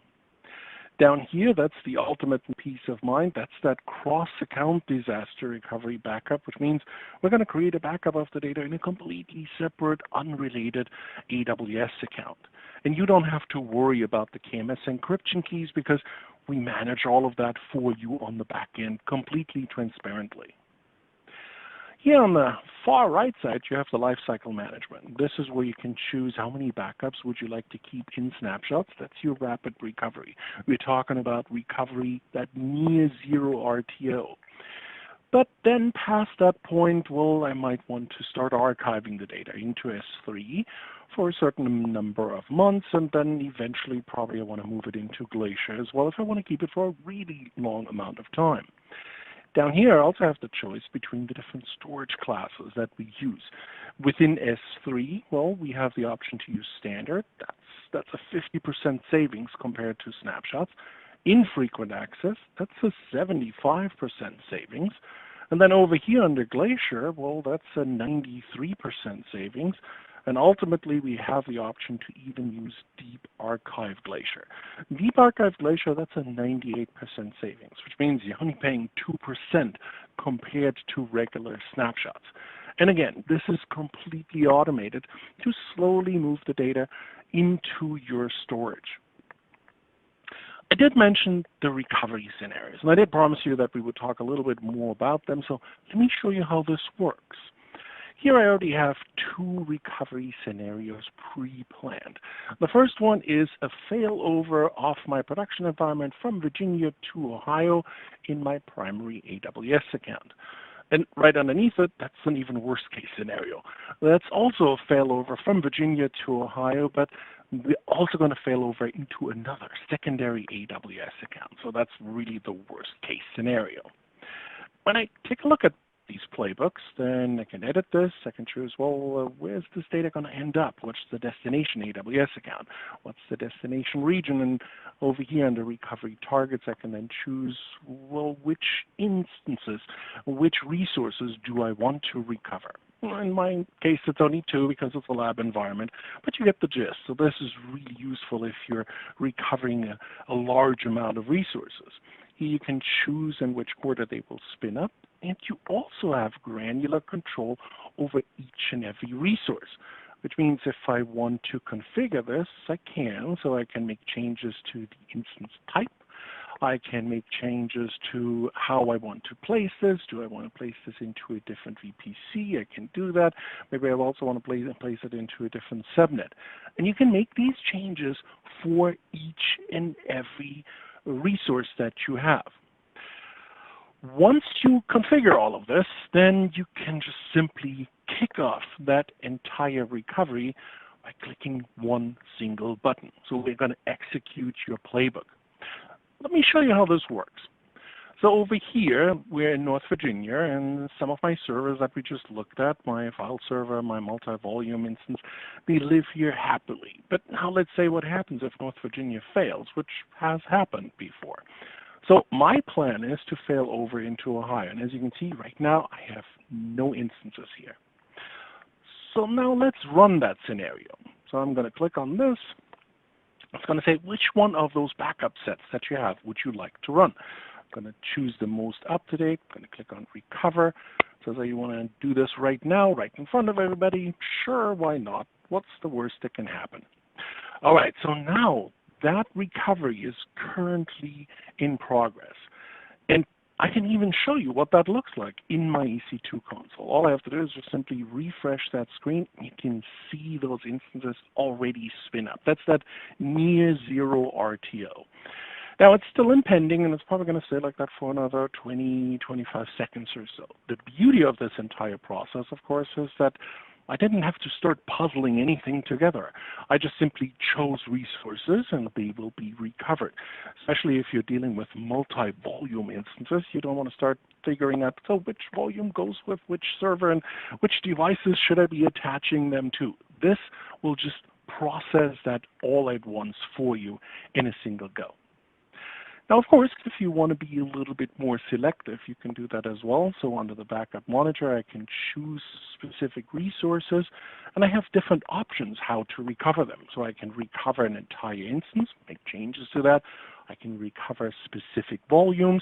Down here, that's the ultimate peace of mind. That's that cross-account disaster recovery backup, which means we're going to create a backup of the data in a completely separate, unrelated AWS account. And you don't have to worry about the KMS encryption keys because we manage all of that for you on the back end completely transparently. Here on the far right side, you have the lifecycle management. This is where you can choose how many backups would you like to keep in snapshots. That's your rapid recovery. We're talking about recovery at near zero RTO. But then past that point, well, I might want to start archiving the data into S3 for a certain number of months, and then eventually probably I want to move it into Glacier as well if I want to keep it for a really long amount of time. Down here, I also have the choice between the different storage classes that we use. Within S3, well, we have the option to use standard. That's a 50% savings compared to snapshots. Infrequent access, that's a 75% savings. And then over here under Glacier, well, that's a 93% savings. And ultimately, we have the option to even use Deep Archive Glacier. Deep Archive Glacier, that's a 98% savings, which means you're only paying 2% compared to regular snapshots. And again, this is completely automated to slowly move the data into your storage. I did mention the recovery scenarios, and I did promise you that we would talk a little bit more about them, so let me show you how this works. Here I already have two recovery scenarios pre-planned. The first one is a failover of my production environment from Virginia to Ohio in my primary AWS account. And right underneath it, that's an even worse case scenario. That's also a failover from Virginia to Ohio, but we're also going to fail over into another secondary AWS account. So that's really the worst case scenario. When I take a look at these playbooks, then I can edit this. I can choose, well, where's this data going to end up? What's the destination AWS account? What's the destination region? And over here under recovery targets, I can then choose, well, which instances, which resources do I want to recover? In my case, it's only two because it's a lab environment, but you get the gist. So this is really useful if you're recovering a large amount of resources. Here you can choose in which order they will spin up, and you also have granular control over each and every resource, which means if I want to configure this, I can. So I can make changes to the instance type. I can make changes to how I want to place this. Do I want to place this into a different VPC? I can do that. Maybe I also want to place it into a different subnet. And you can make these changes for each and every resource that you have. Once you configure all of this, then you can just simply kick off that entire recovery by clicking one single button. So we're going to execute your playbook. Let me show you how this works. So over here, we're in North Virginia, and some of my servers that we just looked at, my file server, my multi-volume instance, they live here happily. But now let's say what happens if North Virginia fails, which has happened before. So my plan is to fail over into Ohio. And as you can see right now, I have no instances here. So now let's run that scenario. So I'm going to click on this. It's going to say which one of those backup sets that you have would you like to run. I'm going to choose the most up-to-date. I'm going to click on recover. So you want to do this right now, right in front of everybody. Sure, why not? What's the worst that can happen? All right, so now that recovery is currently in progress. And I can even show you what that looks like in my EC2 console. All I have to do is just simply refresh that screen. You can see those instances already spin up. That's that near zero RTO. Now, it's still impending, and it's probably going to stay like that for another 20, 25 seconds or so. The beauty of this entire process, of course, is that I didn't have to start puzzling anything together. I just simply chose resources, and they will be recovered. Especially if you're dealing with multi-volume instances, you don't want to start figuring out, so which volume goes with which server, and which devices should I be attaching them to. This will just process that all at once for you in a single go. Now, of course, if you want to be a little bit more selective, you can do that as well. So under the backup monitor, I can choose specific resources, and I have different options how to recover them. So I can recover an entire instance, make changes to that. I can recover specific volumes,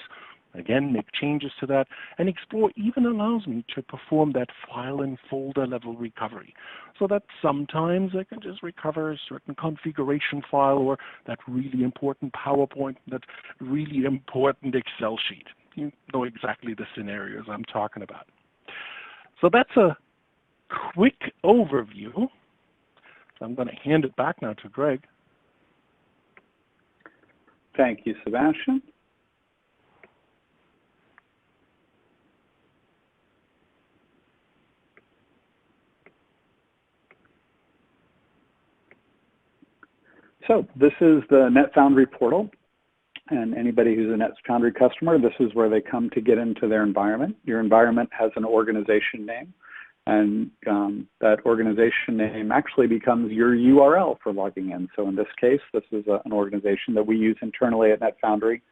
again, make changes to that. And Explore even allows me to perform that file and folder level recovery, so that sometimes I can just recover a certain configuration file or that really important PowerPoint, that really important Excel sheet. You know exactly the scenarios I'm talking about. So that's a quick overview. So I'm going to hand it back now to Greg. Thank you, Sebastian. So this is the NetFoundry portal. And anybody who's a NetFoundry customer, this is where they come to get into their environment. Your environment has an organization name, and that organization name actually becomes your URL for logging in. So in this case, this is an organization that we use internally at NetFoundry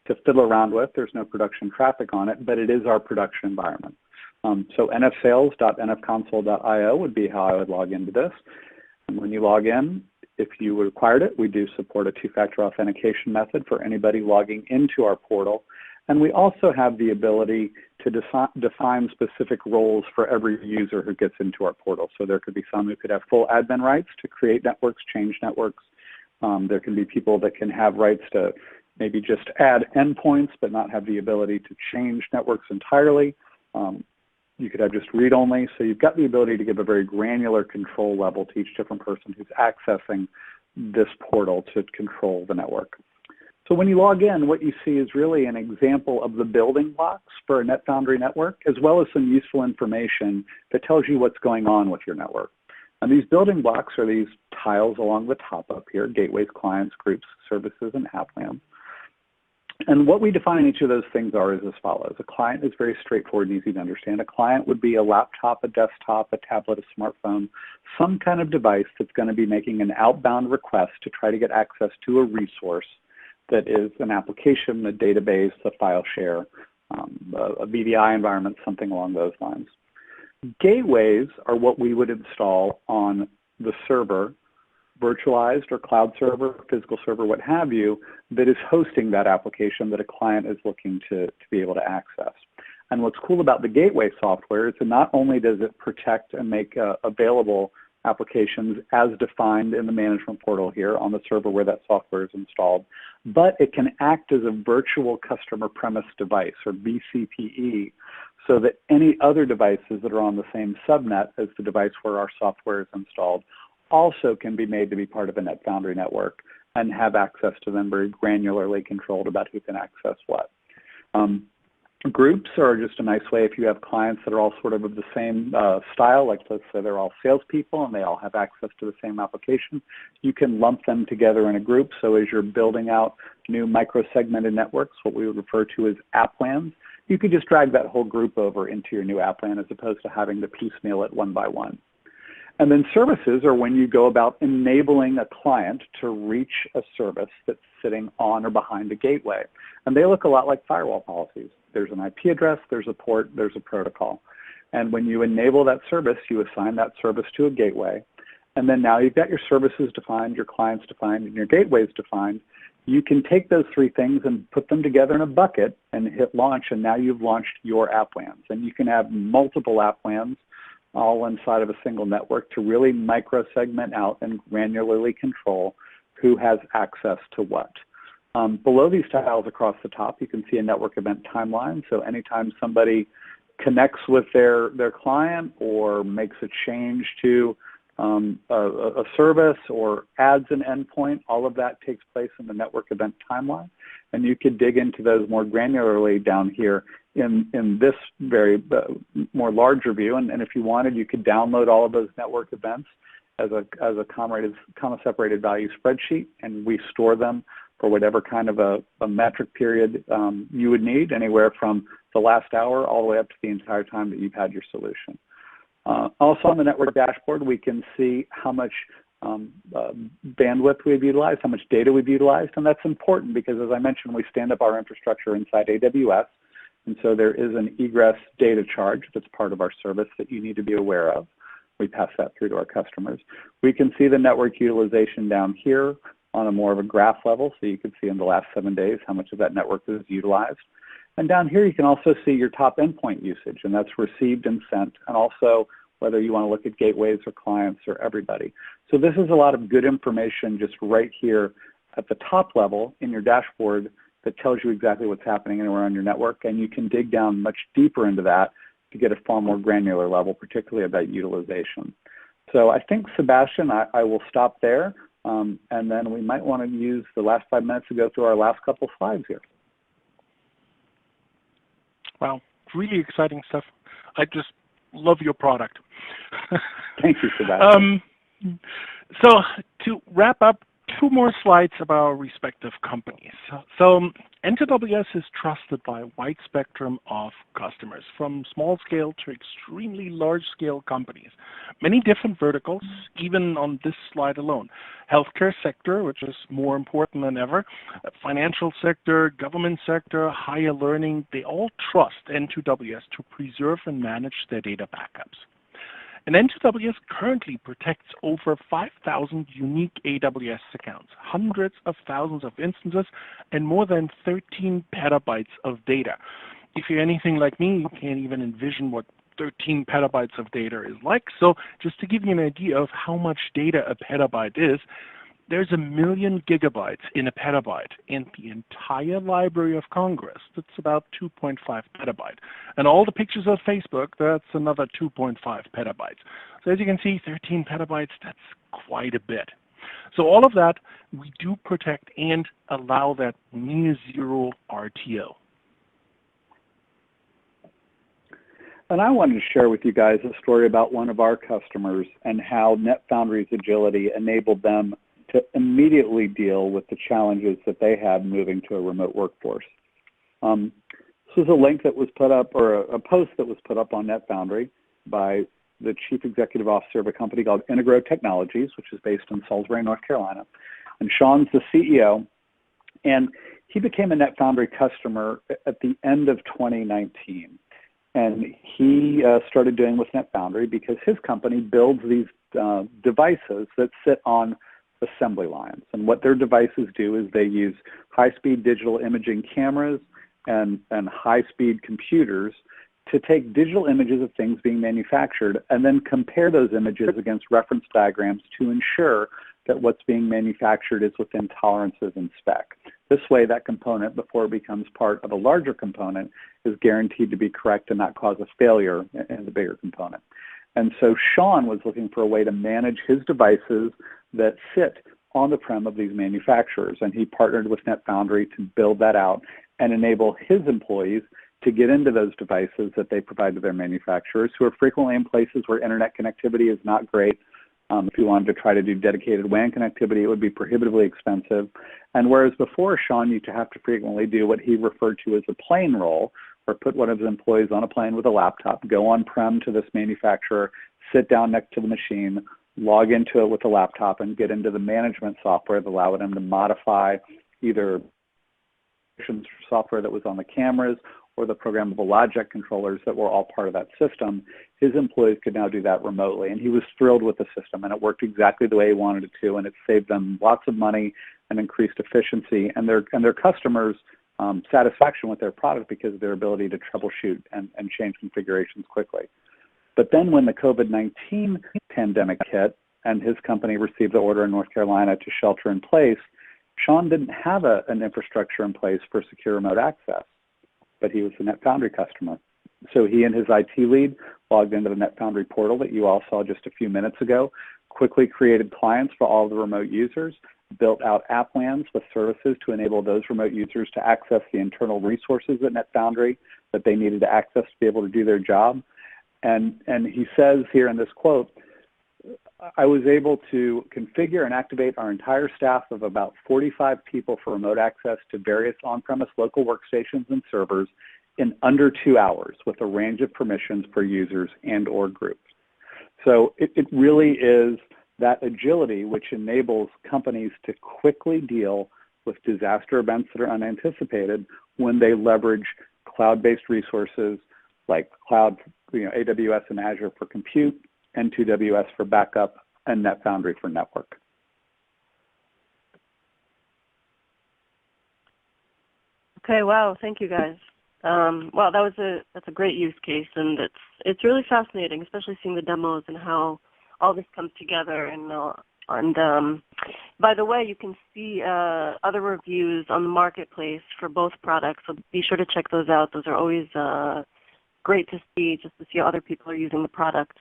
to fiddle around with. There's no production traffic on it, but it is our production environment. So nfsales.nfconsole.io would be how I would log into this. And when you log in, if you required it, we do support a two-factor authentication method for anybody logging into our portal. And we also have the ability to define specific roles for every user who gets into our portal. So there could be some who could have full admin rights to create networks, change networks. There can be people that can have rights to maybe just add endpoints, but not have the ability to change networks entirely. You could have just read-only. So you've got the ability to give a very granular control level to each different person who's accessing this portal to control the network. So when you log in, what you see is really an example of the building blocks for a NetFoundry network, as well as some useful information that tells you what's going on with your network. And these building blocks are these tiles along the top up here: gateways, clients, groups, services, and app lands. And what we define each of those things are is as follows. A client is very straightforward and easy to understand. A client would be a laptop, a desktop, a tablet, a smartphone, some kind of device that's going to be making an outbound request to try to get access to a resource that is an application, a database, a file share, a VDI environment, something along those lines. Gateways are what we would install on the server, virtualized or cloud server, physical server, what have you, that is hosting that application that a client is looking to be able to access. And what's cool about the gateway software is that not only does it protect and make available applications as defined in the management portal here on the server where that software is installed, but it can act as a virtual customer premise device, or BCPE, so that any other devices that are on the same subnet as the device where our software is installed also can be made to be part of a NetFoundry network and have access to them very granularly controlled about who can access what. Groups are just a nice way if you have clients that are all sort of the same style, like let's say they're all salespeople and they all have access to the same application. You can lump them together in a group. So as you're building out new micro-segmented networks, what we would refer to as app lands, you could just drag that whole group over into your new app LAN as opposed to having to piecemeal it one by one. And then services are when you go about enabling a client to reach a service that's sitting on or behind a gateway. And they look a lot like firewall policies. There's an IP address, there's a port, there's a protocol. And when you enable that service, you assign that service to a gateway. And then now you've got your services defined, your clients defined, and your gateways defined. You can take those three things and put them together in a bucket and hit launch, and now you've launched your app LANs. And you can have multiple app LANs all inside of a single network to really micro-segment out and granularly control who has access to what. Below these tiles across the top, you can see a network event timeline. So anytime somebody connects with their client or makes a change to a service or adds an endpoint, all of that takes place in the network event timeline. And you could dig into those more granularly down here in this very more larger view. And if you wanted, you could download all of those network events as a comma-separated value spreadsheet, and we store them for whatever kind of a metric period you would need, anywhere from the last hour all the way up to the entire time that you've had your solution. Also on the network dashboard, we can see how much bandwidth we've utilized, how much data we've utilized, and that's important because, as I mentioned, we stand up our infrastructure inside AWS, and so there is an egress data charge that's part of our service that you need to be aware of. We pass that through to our customers. We can see the network utilization down here on a more of a graph level, so you can see in the last 7 days how much of that network is utilized. And down here you can also see your top endpoint usage, and that's received and sent, and also whether you want to look at gateways or clients or everybody. So this is a lot of good information just right here at the top level in your dashboard that tells you exactly what's happening anywhere on your network, and you can dig down much deeper into that to get a far more granular level, particularly about utilization. So I think, Sebastian, I will stop there, and then we might want to use the last 5 minutes to go through our last couple slides here. Wow, really exciting stuff. I just love your product. Thank you, Sebastian. So to wrap up, two more slides about our respective companies. So N2WS is trusted by a wide spectrum of customers, from small scale to extremely large scale companies. Many different verticals, even on this slide alone. Healthcare sector, which is more important than ever, financial sector, government sector, higher learning, they all trust N2WS to preserve and manage their data backups. And N2WS currently protects over 5,000 unique AWS accounts, hundreds of thousands of instances, and more than 13 petabytes of data. If you're anything like me, you can't even envision what 13 petabytes of data is like. So just to give you an idea of how much data a petabyte is, there's 1 million gigabytes in a petabyte, and the entire Library of Congress, that's about 2.5 petabytes. And all the pictures of Facebook, that's another 2.5 petabytes. So as you can see, 13 petabytes, that's quite a bit. So all of that, we do protect and allow that near zero RTO. And I wanted to share with you guys a story about one of our customers and how NetFoundry's agility enabled them to immediately deal with the challenges that they had moving to a remote workforce. This is a link that was put up, or a post that was put up on NetFoundry by the Chief Executive Officer of a company called Integro Technologies, which is based in Salisbury, North Carolina. And Sean's the CEO, and he became a NetFoundry customer at the end of 2019. And he started doing with NetFoundry because his company builds these devices that sit on assembly lines. And what their devices do is they use high-speed digital imaging cameras and high-speed computers to take digital images of things being manufactured and then compare those images against reference diagrams to ensure that what's being manufactured is within tolerances and spec. This way, that component, before it becomes part of a larger component, is guaranteed to be correct and not cause a failure in the bigger component. And so Sean was looking for a way to manage his devices that sit on the prem of these manufacturers, and he partnered with NetFoundry to build that out and enable his employees to get into those devices that they provide to their manufacturers, who are frequently in places where internet connectivity is not great. If you wanted to try to do dedicated WAN connectivity, it would be prohibitively expensive. And whereas before, Sean used to have to frequently do what he referred to as a plane roll, or put one of his employees on a plane with a laptop, go on-prem to this manufacturer, sit down next to the machine, log into it with a laptop, and get into the management software that allowed him to modify either software that was on the cameras or the programmable logic controllers that were all part of that system. His employees could now do that remotely, and he was thrilled with the system, and it worked exactly the way he wanted it to, and it saved them lots of money and increased efficiency and their customers' satisfaction with their product because of their ability to troubleshoot and change configurations quickly. But then when the COVID-19 pandemic hit and his company received the order in North Carolina to shelter in place, Sean didn't have an infrastructure in place for secure remote access, but he was a NetFoundry customer. So he and his IT lead logged into the NetFoundry portal that you all saw just a few minutes ago, quickly created clients for all of the remote users, built out app LANs with services to enable those remote users to access the internal resources at NetFoundry that they needed to access to be able to do their job. And he says here in this quote, I was able to configure and activate our entire staff of about 45 people for remote access to various on-premise local workstations and servers in under 2 hours with a range of permissions for users and or groups. So it really is that agility which enables companies to quickly deal with disaster events that are unanticipated when they leverage cloud-based resources like cloud, AWS and Azure for compute, N2WS for backup, and NetFoundry for network. Okay, wow, thank you guys. Wow, that's a great use case, and it's really fascinating, especially seeing the demos and how all this comes together. And by the way, you can see other reviews on the marketplace for both products, so be sure to check those out. Those are always great to see, just to see how other people are using the product.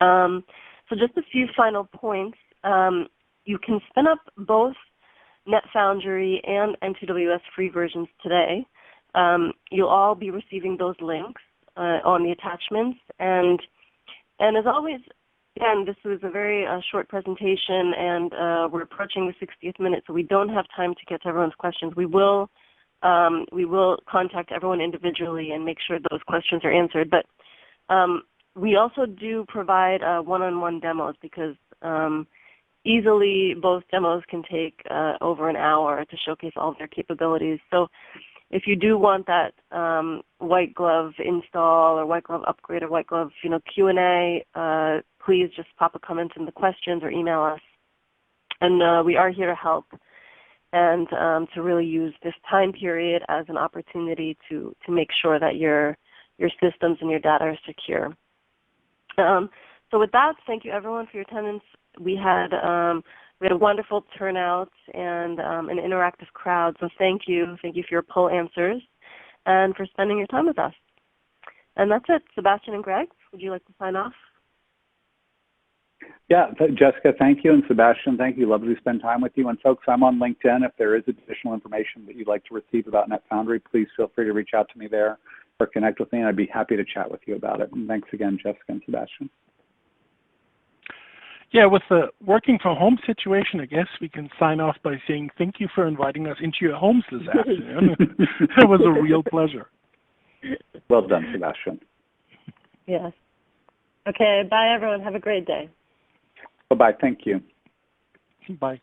So just a few final points. You can spin up both NetFoundry and N2WS free versions today. You'll all be receiving those links on the attachments. And as always, Again, this was a very short presentation, and we're approaching the 60th minute, so we don't have time to get to everyone's questions. We will contact everyone individually and make sure those questions are answered. But we also do provide one-on-one demos because easily both demos can take over an hour to showcase all of their capabilities. So if you do want that white glove install or white glove upgrade or white glove Q&A, please just pop a comment in the questions or email us. And we are here to help and to really use this time period as an opportunity to make sure that your systems and your data are secure. So with that, thank you everyone for your attendance. We had a wonderful turnout and an interactive crowd, so thank you. Thank you for your poll answers and for spending your time with us. And that's it. Sebastian and Greg, would you like to sign off? Yeah, Jessica, thank you, and Sebastian, thank you. Lovely to spend time with you. And folks, I'm on LinkedIn. If there is additional information that you'd like to receive about NetFoundry, please feel free to reach out to me there or connect with me, and I'd be happy to chat with you about it. And thanks again, Jessica and Sebastian. Yeah, with the working from home situation, I guess we can sign off by saying thank you for inviting us into your homes this afternoon. It was a real pleasure. Well done, Sebastian. Yes. Okay, bye everyone. Have a great day. Bye-bye. Thank you. Bye.